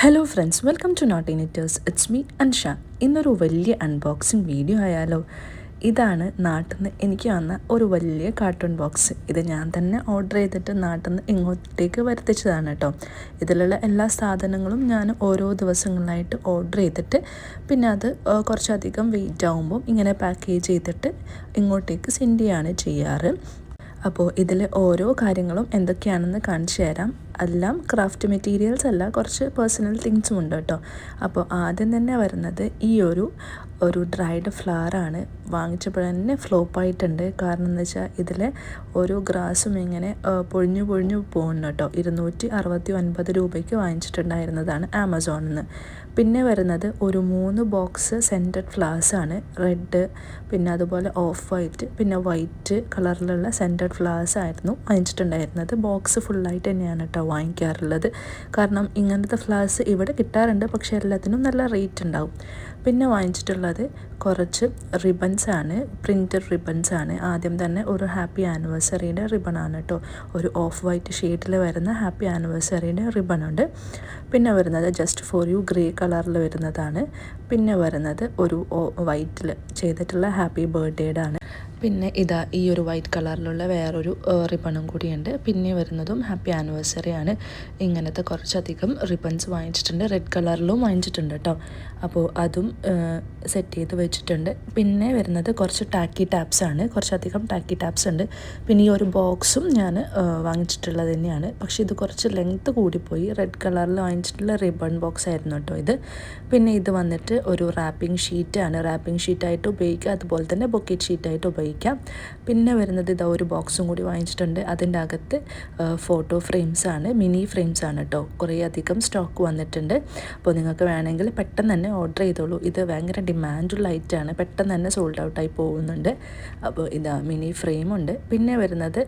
Hello friends, welcome to നോട്ട് ഇനിറ്റേഴ്സ്. It's me Ansha. ഇന്നൊരു വലിയ അൺബോക്സിങ് വീഡിയോ ആയാലോ. ഇതാണ് നാട്ടിൽ നിന്ന് എനിക്ക് വന്ന ഒരു വലിയ കാർട്ടൂൺ ബോക്സ്. ഇത് ഞാൻ തന്നെ ഓർഡർ ചെയ്തിട്ട് നാട്ടിൽ നിന്ന് ഇങ്ങോട്ടേക്ക് വരുത്തിച്ചതാണ് കേട്ടോ. ഇതിലുള്ള എല്ലാ സാധനങ്ങളും ഞാൻ ഓരോ ദിവസങ്ങളിലായിട്ട് ഓർഡർ ചെയ്തിട്ട് പിന്നെ അത് കുറച്ചധികം വെയിറ്റ് ആകുമ്പോൾ ഇങ്ങനെ പാക്കേജ് ചെയ്തിട്ട് ഇങ്ങോട്ടേക്ക് സെൻഡ് ചെയ്യുകയാണ് ചെയ്യാറ്. അപ്പോൾ ഇതിൽ ഓരോ കാര്യങ്ങളും എന്തൊക്കെയാണെന്ന് കാണിച്ചു തരാം. എല്ലാം ക്രാഫ്റ്റ് മെറ്റീരിയൽസ് അല്ല, കുറച്ച് പേഴ്സണൽ തിങ്സും ഉണ്ട് കേട്ടോ. അപ്പോൾ ആദ്യം തന്നെ വരുന്നത് ഈ ഒരു ഡ്രൈഡ് ഫ്ലവറാണ്. വാങ്ങിച്ചപ്പോൾ തന്നെ ഫ്ലോപ്പായിട്ടുണ്ട്. കാരണം എന്ന് വെച്ചാൽ ഇതിൽ ഓരോ ഗ്രാസും ഇങ്ങനെ പൊഴിഞ്ഞു പോകുന്നു കേട്ടോ. 269 രൂപയ്ക്ക് വാങ്ങിച്ചിട്ടുണ്ടായിരുന്നതാണ് ആമസോണിൽ നിന്ന്. പിന്നെ വരുന്നത് ഒരു 3 ബോക്സ് സെൻറ്റഡ് ഫ്ലവേഴ്സാണ്. റെഡ്, പിന്നെ അതുപോലെ ഓഫ് വൈറ്റ്, പിന്നെ വൈറ്റ് കളറിലുള്ള സെൻറ്റഡ് ഫ്ലവേഴ്സ് ആയിരുന്നു വാങ്ങിച്ചിട്ടുണ്ടായിരുന്നത്. ബോക്സ് ഫുള്ളായിട്ട് തന്നെയാണ് കേട്ടോ വാങ്ങിക്കാറുള്ളത്. കാരണം ഇങ്ങനത്തെ ഫ്ലവേഴ്സ് ഇവിടെ കിട്ടാറുണ്ട്, പക്ഷേ എല്ലാത്തിനും നല്ല റേറ്റ് ഉണ്ടാവും. പിന്നെ വാങ്ങിച്ചിട്ടുള്ളത് കുറച്ച് റിബൺസാണ്, പ്രിൻറ്റഡ് റിബൺസാണ്. ആദ്യം തന്നെ ഒരു ഹാപ്പി ആനിവേഴ്സറിയുടെ റിബണാണ് കേട്ടോ. ഒരു ഓഫ് വൈറ്റ് ഷെയ്ഡിൽ വരുന്ന ഹാപ്പി ആനിവേഴ്സറിയുടെ റിബണുണ്ട്. പിന്നെ വരുന്നത് ജസ്റ്റ് ഫോർ യു ഗ്രേ കളറിൽ വരുന്നതാണ്. പിന്നെ വരുന്നത് ഒരു വൈറ്റിൽ ചെയ്തിട്ടുള്ള ഹാപ്പി ബർത്ത്ഡേയുടെ ആണ്. പിന്നെ ഇതാ ഈ ഒരു വൈറ്റ് കളറിലുള്ള വേറൊരു റിബണും കൂടിയുണ്ട്. പിന്നെ വരുന്നതും ഹാപ്പി ആനിവേഴ്സറി ആണ്. ഇങ്ങനത്തെ കുറച്ചധികം റിബൺസ് വാങ്ങിച്ചിട്ടുണ്ട്. റെഡ് കളറിലും വാങ്ങിച്ചിട്ടുണ്ട് കേട്ടോ. അപ്പോൾ അതും സെറ്റ് ചെയ്ത് വെച്ചിട്ടുണ്ട്. പിന്നെ വരുന്നത് കുറച്ച് ടാക്കി ടാപ്സ് ആണ്. കുറച്ചധികം ടാക്കി ടാപ്സ് ഉണ്ട്. പിന്നെ ഈ ഒരു ബോക്സും ഞാൻ വാങ്ങിച്ചിട്ടുള്ളത് തന്നെയാണ്. പക്ഷേ ഇത് കുറച്ച് ലെങ്ത്ത് കൂടിപ്പോയി. റെഡ് കളറിൽ വാങ്ങിച്ചിട്ടുള്ള റിബൺ ബോക്സ് ആയിരുന്നു കേട്ടോ ഇത്. പിന്നെ ഇത് വന്നിട്ട് ഒരു റാപ്പിംഗ് ഷീറ്റാണ്. റാപ്പിംഗ് ഷീറ്റായിട്ട് ഉപയോഗിക്കുക, അതുപോലെ തന്നെ ബൊക്കറ്റ് ഷീറ്റായിട്ട് ഉപയോഗിക്കാം. പിന്നെ വരുന്നത് ഇതാ ഒരു ബോക്സും കൂടി വാങ്ങിച്ചിട്ടുണ്ട്. അതിൻ്റെ അകത്ത് ഫോട്ടോ ഫ്രെയിംസാണ്, മിനി ഫ്രെയിംസാണ് കേട്ടോ. കുറേ അധികം സ്റ്റോക്ക് വന്നിട്ടുണ്ട്. അപ്പോൾ നിങ്ങൾക്ക് വേണമെങ്കിൽ പെട്ടെന്ന് തന്നെ ഓർഡർ ചെയ്തോളൂ. ഇത് ഭയങ്കര ഡിമാൻഡുള്ള ഐറ്റമാണ്. പെട്ടെന്ന് തന്നെ സോൾഡ് ഔട്ടായി പോകുന്നുണ്ട്. അപ്പോൾ ഇതാ മിനി ഫ്രെയിമുണ്ട്. പിന്നെ വരുന്നത്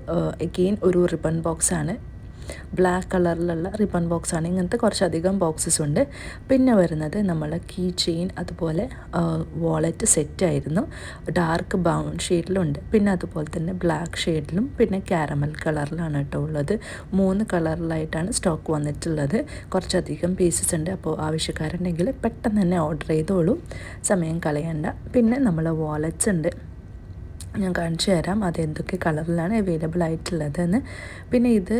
അഗെയിൻ ഒരു റിബൺ ബോക്സാണ്. ബ്ലാക്ക് കളറിലുള്ള റിബൺ ബോക്സാണ്. ഇങ്ങനത്തെ കുറച്ചധികം ബോക്സസ് ഉണ്ട്. പിന്നെ വരുന്നത് നമ്മൾ കീ ചെയിൻ, അതുപോലെ വാളറ്റ് സെറ്റായിരുന്നു. ഡാർക്ക് ബ്രൗൺ ഷെയ്ഡിലുണ്ട്, പിന്നെ അതുപോലെ തന്നെ ബ്ലാക്ക് ഷെയ്ഡിലും, പിന്നെ കാരമൽ കളറിലാണ് കേട്ടോ ഉള്ളത്. 3 കളറിലായിട്ടാണ് സ്റ്റോക്ക് വന്നിട്ടുള്ളത്. കുറച്ചധികം പീസസ് ഉണ്ട്. അപ്പോൾ ആവശ്യക്കാരുണ്ടെങ്കിൽ പെട്ടെന്ന് തന്നെ ഓർഡർ ചെയ്തോളൂ, സമയം കളയണ്ട. പിന്നെ നമ്മൾ വാളറ്റ്സ് ഉണ്ട്, ഞാൻ കാണിച്ചു തരാം അത് എന്തൊക്കെ കളറിലാണ് അവൈലബിൾ ആയിട്ടുള്ളതെന്ന്. പിന്നെ ഇത്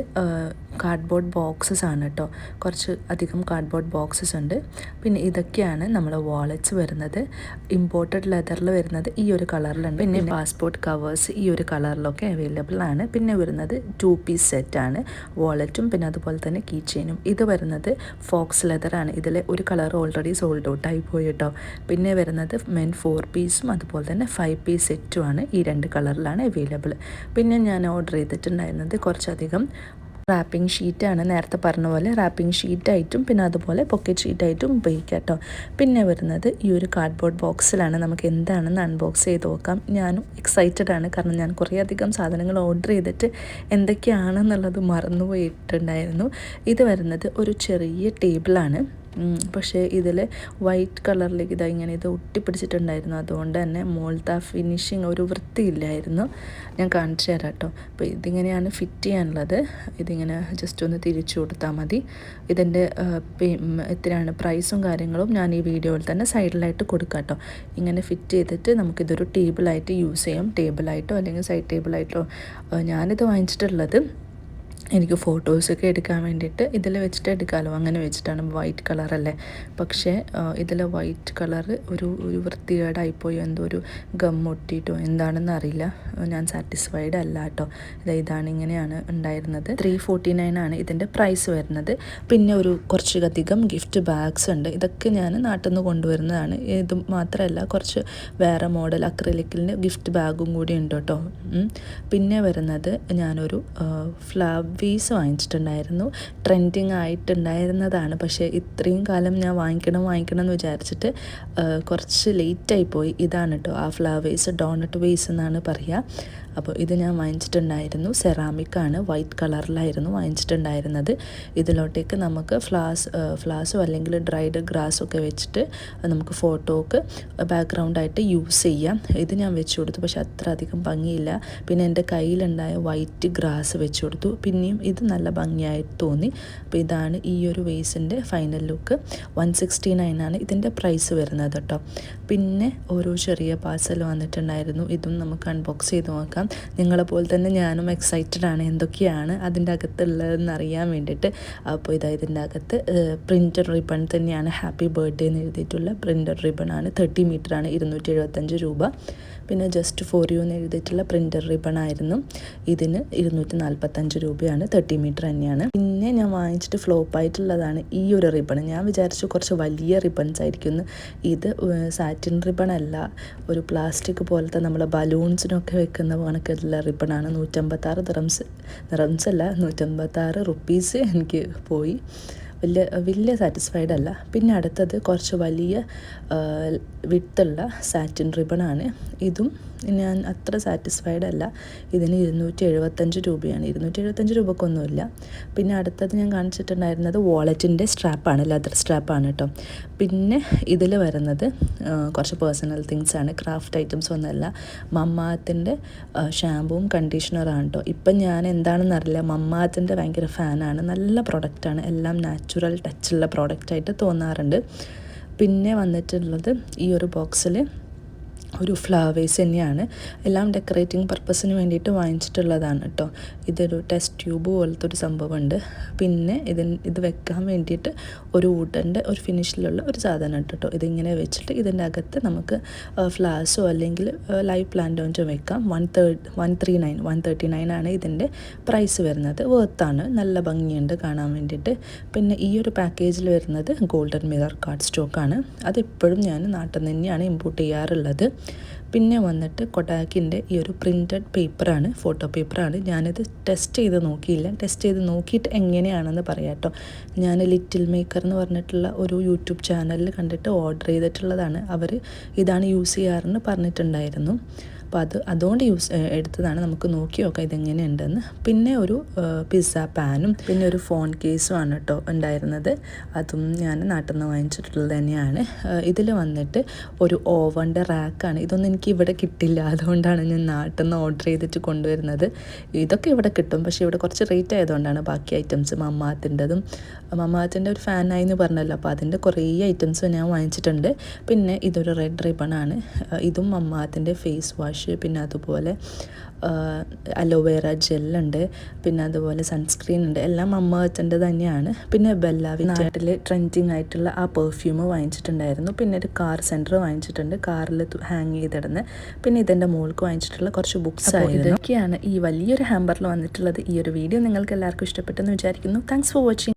കാർഡ്ബോർഡ് ബോക്സസ് ആണ് കേട്ടോ. കുറച്ച് അധികം കാർഡ്ബോർഡ് ബോക്സസ് ഉണ്ട്. പിന്നെ ഇതൊക്കെയാണ് നമ്മൾ വാളറ്റ്സ് വരുന്നത്. ഇമ്പോർട്ടഡ് ലെതറിൽ വരുന്നത് ഈ ഒരു കളറിലുണ്ട്. പിന്നെ പാസ്പോർട്ട് കവേഴ്സ് ഈ ഒരു കളറിലൊക്കെ അവൈലബിൾ ആണ്. പിന്നെ വരുന്നത് 2 പീസ് സെറ്റാണ്, വാളറ്റും പിന്നെ അതുപോലെ തന്നെ കീ ചെയിനും. ഇത് വരുന്നത് ഫോക്സ് ലെതറാണ്. ഇതിൽ ഒരു കളർ ഓൾറെഡി സോൾഡ് ഔട്ട് ആയി പോയി കേട്ടോ. പിന്നെ വരുന്നത് മെൻ 4 പീസും അതുപോലെ തന്നെ 5 പീസ് സെറ്റുമാണ്. ഈ 2 കളറിലാണ് അവൈലബിൾ. പിന്നെ ഞാൻ ഓർഡർ ചെയ്തിട്ടുണ്ടായിരുന്നത് കുറച്ചധികം റാപ്പിംഗ് ഷീറ്റാണ്. നേരത്തെ പറഞ്ഞ പോലെ റാപ്പിംഗ് ഷീറ്റായിട്ടും പിന്നെ അതുപോലെ പോക്കറ്റ് ഷീറ്റായിട്ടും ഉപയോഗിക്കാം കേട്ടോ. പിന്നെ വരുന്നത് ഈ ഒരു കാർഡ്ബോർഡ് ബോക്സിലാണ്. നമുക്ക് എന്താണെന്ന് അൺബോക്സ് ചെയ്ത് നോക്കാം. ഞാനും എക്സൈറ്റഡ് ആണ്, കാരണം ഞാൻ കുറേ അധികം സാധനങ്ങൾ ഓർഡർ ചെയ്തിട്ട് എന്തൊക്കെയാണെന്നുള്ളത് മറന്നുപോയിട്ടുണ്ടായിരുന്നു. ഇത് വരുന്നത് ഒരു ചെറിയ ടേബിളാണ്. പക്ഷേ ഇതിൽ വൈറ്റ് കളറിലേക്ക് ഇതാ ഇങ്ങനെ ഇത് ഒട്ടിപ്പിടിച്ചിട്ടുണ്ടായിരുന്നു. അതുകൊണ്ട് തന്നെ മുകളിലത്തെ ഫിനിഷിങ് ഒരു വൃത്തിയില്ലായിരുന്നു. ഞാൻ കാണിച്ചു തരാം കേട്ടോ. അപ്പോൾ ഇതിങ്ങനെയാണ് ഫിറ്റ് ചെയ്യാനുള്ളത്. ഇതിങ്ങനെ ജസ്റ്റ് ഒന്ന് തിരിച്ചു കൊടുത്താൽ മതി. ഇതിൻ്റെ എത്രയാണ് പ്രൈസും കാര്യങ്ങളും ഞാൻ ഈ വീഡിയോയിൽ തന്നെ സൈഡിലായിട്ട് കൊടുക്കാം കേട്ടോ. ഇങ്ങനെ ഫിറ്റ് ചെയ്തിട്ട് നമുക്കിതൊരു ടേബിളായിട്ട് യൂസ് ചെയ്യാം. ടേബിളായിട്ടോ അല്ലെങ്കിൽ സൈഡ് ടേബിളായിട്ടോ. ഞാനിത് വാങ്ങിച്ചിട്ടുള്ളത് എനിക്ക് ഫോട്ടോസൊക്കെ എടുക്കാൻ വേണ്ടിയിട്ട് ഇതിൽ വെച്ചിട്ട് എടുക്കാമല്ലോ, അങ്ങനെ വെച്ചിട്ടാണ്. വൈറ്റ് കളറല്ലേ, പക്ഷേ ഇതിൽ വൈറ്റ് കളർ ഒരു വൃത്തികേടായിപ്പോയി. എന്തോ ഒരു ഗം ഒട്ടിയിട്ടോ എന്താണെന്ന് അറിയില്ല. ഞാൻ സാറ്റിസ്ഫൈഡ് അല്ല കേട്ടോ. ഇതാണ് ഇങ്ങനെയാണ് ഉണ്ടായിരുന്നത്. 349 ആണ് ഇതിൻ്റെ പ്രൈസ് വരുന്നത്. പിന്നെ ഒരു കുറച്ചധികം ഗിഫ്റ്റ് ബാഗ്സ് ഉണ്ട്. ഇതൊക്കെ ഞാൻ നാട്ടിൽ നിന്ന് കൊണ്ടുവരുന്നതാണ്. ഇത് മാത്രമല്ല, കുറച്ച് വേറെ മോഡൽ അക്രിലിക്കിൻ്റെ ഗിഫ്റ്റ് ബാഗും കൂടി ഉണ്ട് കേട്ടോ. പിന്നെ വരുന്നത് ഞാനൊരു ഫ്ലവേഴ്സ് വാങ്ങിച്ചിട്ടുണ്ടായിരുന്നു. ട്രെൻഡിങ് ആയിട്ടുണ്ടായിരുന്നതാണ്. പക്ഷേ ഇത്രയും കാലം ഞാൻ വാങ്ങിക്കണം എന്ന് വിചാരിച്ചിട്ട് കുറച്ച് ലേറ്റായി പോയി. ഇതാണ് കേട്ടോ ആ ഫ്ലവേഴ്സ്. ഡോണറ്റ് വേസ് എന്നാണ് പറയുക. അപ്പോൾ ഇത് ഞാൻ വാങ്ങിച്ചിട്ടുണ്ടായിരുന്നു. സെറാമിക്കാണ്, വൈറ്റ് കളറിലായിരുന്നു വാങ്ങിച്ചിട്ടുണ്ടായിരുന്നത്. ഇതിലോട്ടേക്ക് നമുക്ക് ഫ്ലാസോ അല്ലെങ്കിൽ ഡ്രൈഡ് ഗ്രാസൊക്കെ വെച്ചിട്ട് നമുക്ക് ഫോട്ടോക്ക് ബാക്ക്ഗ്രൗണ്ടായിട്ട് യൂസ് ചെയ്യാം. ഇത് ഞാൻ വെച്ച് കൊടുത്തു, പക്ഷെ അത്ര അധികം ഭംഗിയില്ല. പിന്നെ എൻ്റെ കയ്യിലുണ്ടായ വൈറ്റ് ഗ്രാസ് വെച്ച് കൊടുത്തു. പിന്നെയും ഇത് നല്ല ഭംഗിയായിട്ട് തോന്നി. അപ്പോൾ ഇതാണ് ഈ ഒരു വേസിൻ്റെ ഫൈനൽ ലുക്ക്. 169 ആണ് ഇതിൻ്റെ പ്രൈസ് വരുന്നത് കേട്ടോ. പിന്നെ ഓരോ ചെറിയ പാർസൽ വന്നിട്ടുണ്ടായിരുന്നു. ഇതും നമുക്ക് അൺബോക്സ് ചെയ്ത് നോക്കാം. നിങ്ങളെപ്പോലെ തന്നെ ഞാനും എക്സൈറ്റഡ് ആണ് എന്തൊക്കെയാണ് അതിൻ്റെ അകത്തുള്ളതെന്ന് അറിയാൻ വേണ്ടിയിട്ട്. അപ്പോൾ ഇതിൻ്റെ അകത്ത് പ്രിൻറ്റഡ് റിബൺ തന്നെയാണ്, ഹാപ്പി ബർത്ത്ഡേ എന്ന് എഴുതിയിട്ടുള്ള പ്രിൻറ്റഡ് റിബൺ ആണ്. 30 മീറ്ററാണ്, 275 രൂപ. പിന്നെ ജസ്റ്റ് ഫോർ യു എന്ന് എഴുതിയിട്ടുള്ള പ്രിൻ്റർ റിബൺ ആയിരുന്നു. ഇതിന് 245 രൂപയാണ്, 30 മീറ്റർ തന്നെയാണ്. പിന്നെ ഞാൻ വാങ്ങിച്ചിട്ട് ഫ്ലോപ്പായിട്ടുള്ളതാണ് ഈ ഒരു റിബൺ. ഞാൻ വിചാരിച്ചു കുറച്ച് വലിയ റിബൺസ് ആയിരിക്കും. ഇത് സാറ്റിൻ റിബൺ അല്ല, ഒരു പ്ലാസ്റ്റിക് പോലത്തെ നമ്മൾ ബലൂൺസിനൊക്കെ വെക്കുന്ന കണക്കുള്ള റിബണാണ്. 156 ദിറംസ് അല്ല, 156 റുപ്പീസ് എനിക്ക് പോയി. വലിയ സാറ്റിസ്ഫൈഡ് അല്ല. പിന്നെ അടുത്തത് കുറച്ച് വലിയ വിട്ടുള്ള സാറ്റിൻ റിബണാണ്. ഇതും ഞാൻ അത്ര സാറ്റിസ്ഫൈഡ് അല്ല. ഇതിന് 275 രൂപയാണ്. 275 രൂപക്കൊന്നുമില്ല. പിന്നെ അടുത്തത് ഞാൻ കാണിച്ചിട്ടുണ്ടായിരുന്നത് വാളറ്റിൻ്റെ സ്ട്രാപ്പാണ്, ലെതർ സ്ട്രാപ്പാണ് കേട്ടോ. പിന്നെ ഇതിൽ വരുന്നത് കുറച്ച് പേഴ്സണൽ തിങ്സാണ്, ക്രാഫ്റ്റ് ഐറ്റംസ് ഒന്നുമല്ല. മമ്മാത്തിൻ്റെ ഷാമ്പുവും കണ്ടീഷണറാണ് കേട്ടോ. ഇപ്പം ഞാൻ എന്താണെന്ന് അറിയില്ല, മമ്മാത്തിൻ്റെ ഭയങ്കര ഫാനാണ്. നല്ല പ്രൊഡക്റ്റാണ്, എല്ലാം നാച്ചുറൽ ടച്ചുള്ള പ്രോഡക്റ്റായിട്ട് തോന്നാറുണ്ട്. പിന്നെ വന്നിട്ടുള്ളത് ഈ ഒരു ബോക്സിൽ ഒരു ഫ്ലവേഴ്സ് തന്നെയാണ്. എല്ലാം ഡെക്കറേറ്റിംഗ് പർപ്പസിന് വേണ്ടിയിട്ട് വാങ്ങിച്ചിട്ടുള്ളതാണ് കേട്ടോ. ഇതൊരു ടെസ്റ്റ് ട്യൂബ് പോലത്തെ ഒരു സംഭവമുണ്ട്. പിന്നെ ഇത് വെക്കാൻ വേണ്ടിയിട്ട് ഒരു വുഡൻ്റെ ഒരു ഫിനിഷിലുള്ള ഒരു സാധനം ഉണ്ട് കേട്ടോ. ഇതിങ്ങനെ വെച്ചിട്ട് ഇതിൻ്റെ അകത്ത് നമുക്ക് ഫ്ലാസോ അല്ലെങ്കിൽ ലൈവ് പ്ലാന്റോ വെക്കാം. 139 ആണ് ഇതിൻ്റെ പ്രൈസ് വരുന്നത്. വേർത്താണ്, നല്ല ഭംഗിയുണ്ട് കാണാൻ വേണ്ടിയിട്ട്. പിന്നെ ഈ ഒരു പാക്കേജിൽ വരുന്നത് ഗോൾഡൻ മിറർ കാർഡ് സ്റ്റോക്കാണ്. അതെപ്പോഴും ഞാൻ നാട്ടിൽ നിന്ന് തന്നെയാണ് ഇമ്പോർട്ട് ചെയ്യാറുള്ളത്. പിന്നെ വന്നിട്ട് കൊഡാക്കിൻ്റെ ഈ ഒരു പ്രിൻറ്റഡ് പേപ്പറാണ്, ഫോട്ടോ പേപ്പറാണ്. ഞാനിത് ടെസ്റ്റ് ചെയ്ത് നോക്കിയില്ല. ടെസ്റ്റ് ചെയ്ത് നോക്കിയിട്ട് എങ്ങനെയാണെന്ന് പറയാം കേട്ടോ. ഞാൻ ലിറ്റിൽ മേക്കർ എന്ന് പറഞ്ഞിട്ടുള്ള ഒരു യൂട്യൂബ് ചാനലിൽ കണ്ടിട്ട് ഓർഡർ ചെയ്തിട്ടുള്ളതാണ്. അവർ ഇതാണ് യൂസ് ചെയ്യാറെന്ന് പറഞ്ഞിട്ടുണ്ടായിരുന്നു. അപ്പോൾ അതുകൊണ്ട് എടുത്തതാണ്. നമുക്ക് നോക്കി നോക്കാം ഇതെങ്ങനെയുണ്ടെന്ന്. പിന്നെ ഒരു പിസ്സ പാനും പിന്നെ ഒരു ഫോൺ കേസും ആണ് കേട്ടോ ഉണ്ടായിരുന്നത്. അതും ഞാൻ നാട്ടിൽ നിന്ന് വാങ്ങിച്ചിട്ടുള്ളത് തന്നെയാണ്. ഇതിൽ വന്നിട്ട് ഒരു ഓവൻ്റെ റാക്കാണ്. ഇതൊന്നും എനിക്ക് ഇവിടെ കിട്ടില്ല, അതുകൊണ്ടാണ് ഞാൻ നാട്ടിൽ നിന്ന് ഓർഡർ ചെയ്തിട്ട് കൊണ്ടുവരുന്നത്. ഇതൊക്കെ ഇവിടെ കിട്ടും, പക്ഷേ ഇവിടെ കുറച്ച് റേറ്റ് ആയതുകൊണ്ടാണ് ബാക്കി ഐറ്റംസ്. മമ്മാത്തിൻ്റെ ഒരു ഫാനായി എന്ന് പറഞ്ഞല്ലോ, അപ്പോൾ അതിൻ്റെ കുറേ ഐറ്റംസ് ഞാൻ വാങ്ങിച്ചിട്ടുണ്ട്. പിന്നെ ഇതൊരു റെഡ് റിബണാണ്. ഇതും മമ്മാത്തിൻ്റെ ഫേസ് വാഷ്, പിന്നെ അതുപോലെ അലോവേറ ജെല്ലുണ്ട്, പിന്നെ അതുപോലെ സൺസ്ക്രീൻ ഉണ്ട്. എല്ലാം മമ്മാത്തിൻ്റെ തന്നെയാണ്. പിന്നെ ബെല്ലാവി നാട്ടിൽ ട്രെൻഡിങ് ആയിട്ടുള്ള ആ പെർഫ്യൂം വാങ്ങിച്ചിട്ടുണ്ടായിരുന്നു. പിന്നെ ഒരു കാർ സെൻറ്റർ വാങ്ങിച്ചിട്ടുണ്ട്, കാറിൽ ഹാങ് ചെയ്തിടുന്ന. പിന്നെ ഇതിൻ്റെ മോൾക്ക് വാങ്ങിച്ചിട്ടുള്ള കുറച്ച് ബുക്സ് ആയിരുന്നു. ഇതൊക്കെയാണ് ഈ വലിയൊരു ഹാമ്പറിൽ വന്നിട്ടുള്ളത്. ഈ ഒരു വീഡിയോ നിങ്ങൾക്ക് എല്ലാവർക്കും ഇഷ്ടപ്പെട്ടെന്ന് വിചാരിക്കുന്നു. Thanks for watching.